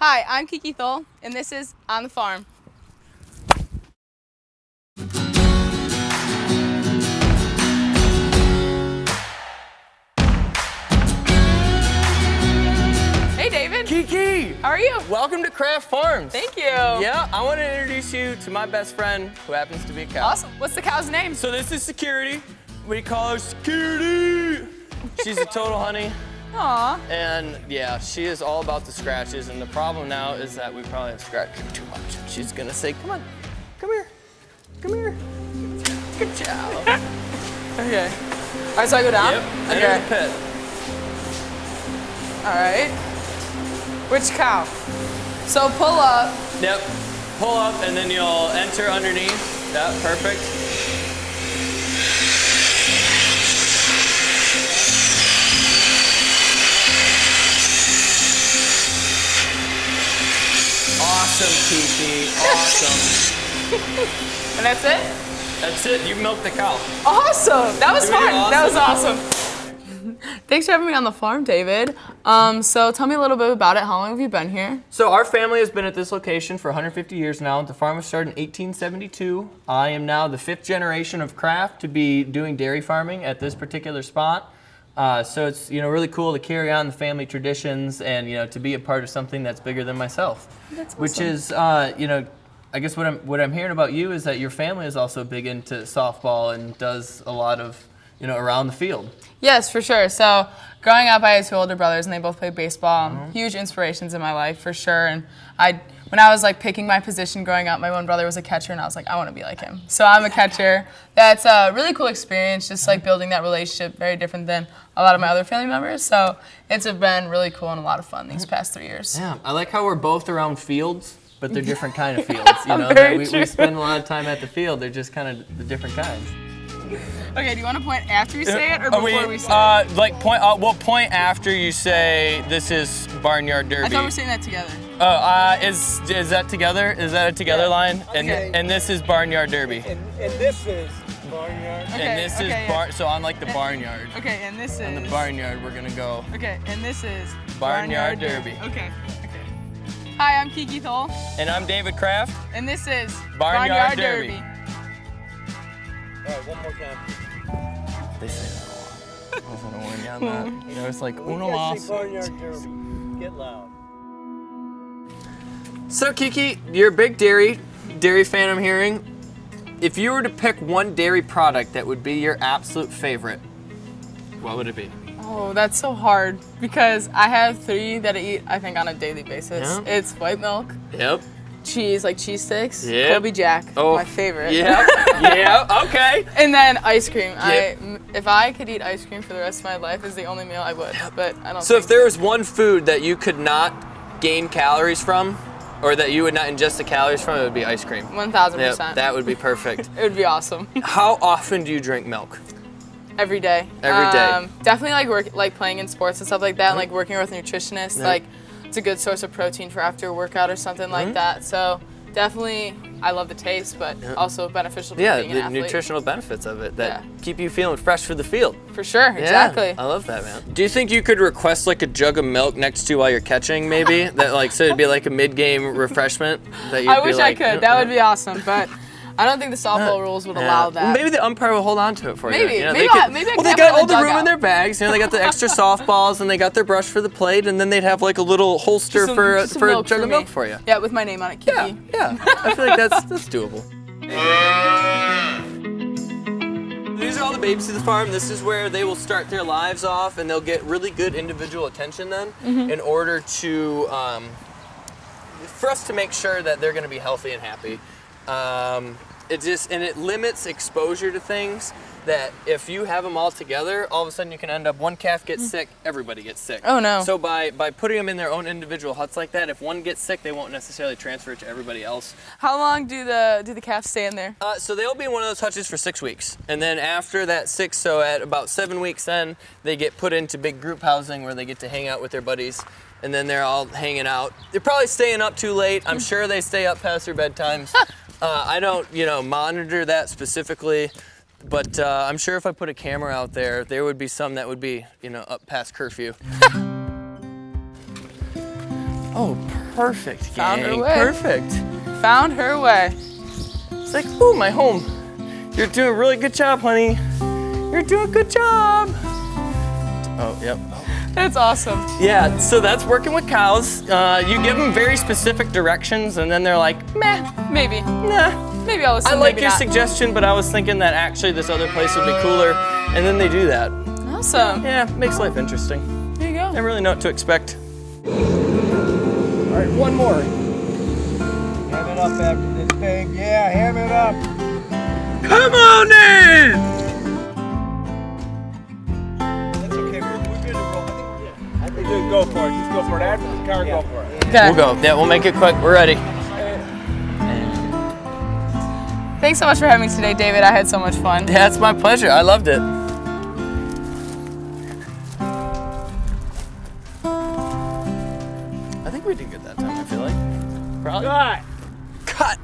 Hi, I'm Keke Tholl, and this is On the Farm. Hey, David. Keke! How are you? Welcome to Krafft Farms. Thank you. Yeah, I want to introduce you to my best friend, who happens to be a cow. Awesome. What's the cow's name? So this is Security. We call her Security. She's a total honey. Aw. And yeah, she is all about the scratches. And the problem now is that we probably have scratched her too much. She's gonna say, come on, come here, come here. Good job. Okay. All right, so I go down? Yep, Okay. enter the pit. All right. Which cow? So pull up. Yep, pull up and then you'll enter underneath. Yeah, perfect. Awesome, Keke, awesome. And that's it? That's it, you milked the cow. Awesome. That was Did we do fun. That was awesome? awesome. Thanks for having me on the farm, David. So tell me a little bit about it. How long have you been here? So our family has been at this location for 150 years now. The farm was started in 1872. I am now the 5th generation of Krafft to be doing dairy farming at this particular spot. So it's really cool to carry on the family traditions and to be a part of something that's bigger than myself. That's awesome. Which is I guess what I'm hearing about you is that your family is also big into softball and does a lot of around the field. Yes, for sure. So growing up, I had 2 older brothers, and they both played baseball. Huge inspirations in my life, for sure. And when I was picking my position growing up, my one brother was a catcher, and I was like, I want to be like him. So I'm a catcher. That's a really cool experience, just building that relationship, very different than a lot of my other family members. So it's been really cool and a lot of fun these past 3 years. Yeah, I like how we're both around fields, but they're different kind of fields. Very we true. spend a lot of time at the field. They're just kind of the different kinds. Okay, do you want to point after we say it or before we say it? We'll point after you say this is Barnyard Derby. I thought we were saying that together. Is that together? Is that a together line? Okay. And this is Barnyard Derby. And this is Barnyard. Okay, And this is yeah. so on the barnyard. Okay, and this is... On the barnyard, we're gonna go. Okay, and this is... Barnyard Derby. Okay. Hi, I'm Keke Tholl, And I'm David Krafft. and this is Barnyard Derby. All right, one more time. They say that a lot. I was gonna warn you on that. It's like We uno gotta mas. say Barnyard Derby. Get loud. So Keke, you're a big dairy fan, I'm hearing. If you were to pick one dairy product that would be your absolute favorite, what would it be? Oh, that's so hard because I have 3 that I eat, I think, on a daily basis. Yeah. It's white milk, Yep. cheese, like cheese sticks, Yep. Colby Jack, Oh, my favorite. Yep. Yep. Okay. And then ice cream. Yep. If I could eat ice cream for the rest of my life, is the only meal I would. But I don't. So think if there was one food that you could not gain calories from, or that you would not ingest the calories from, it would be ice cream. 1,000%. Yep, that would be perfect. It would be awesome. How often do you drink milk? Every day. Every day. Definitely playing in sports and stuff like that, and working with a nutritionist. Yeah. It's a good source of protein for after a workout or something like that. So definitely, I love the taste, but also beneficial to being an the athlete. nutritional benefits of it that keep you feeling fresh for the field. For sure, exactly. Yeah, I love that, man. Do you think you could request a jug of milk next to while you're catching, maybe? That so it'd be like a mid-game refreshment? That you'd I be wish I could. That would be awesome, but I don't think the softball rules would allow that. Well, maybe the umpire will hold on to it for Maybe. you. Maybe I Well, can they have got it in all the the room in dugout. their bags. They got the extra softballs, and they got their brush for the plate, and then they'd have a little holster for a milk jug for of me. milk for you. Yeah, with my name on it, Keke. Yeah. I feel like that's doable. These are all the babies of the farm. This is where they will start their lives off, and they'll get really good individual attention then in order to, for us to make sure that they're going to be healthy and happy. It limits exposure to things that if you have them all together, all of a sudden you can end up one calf gets sick, everybody gets sick. Oh no. So by putting them in their own individual huts like that, if one gets sick, they won't necessarily transfer it to everybody else. How long do the calves stay in there? So they'll be in one of those hutches for 6 weeks. And then after that 6, so at about 7 weeks in, they get put into big group housing where they get to hang out with their buddies. And then they're all hanging out. They're probably staying up too late. I'm sure they stay up past their bedtimes. I don't, monitor that specifically. But I'm sure if I put a camera out there, there would be some that would be, up past curfew. Oh, Perfect, Found her gang. way. Perfect. Found her way. It's like, ooh, my home. You're doing a really good job, honey. You're doing a good job. Oh, yep. That's awesome. Yeah, so that's working with cows. You give them very specific directions, and then they're like, meh, Maybe. nah. Maybe I'll listen. I like maybe your not. suggestion, but I was thinking that actually this other place would be cooler, and then they do that. Awesome. Yeah, makes life interesting. There you I go. really know what to expect. All right, one more. Ham it up after this thing. Yeah, ham it up. Come on in! That's okay. We're good to roll. I think just go for it. Just go for it. After the car, go for it. Okay. We'll go. Yeah, we'll make it quick. We're ready. Thanks so much for having me today, David. I had so much fun. Yeah, it's my pleasure. I loved it. I think we did good that time, I feel like. Probably. Cut. Cut.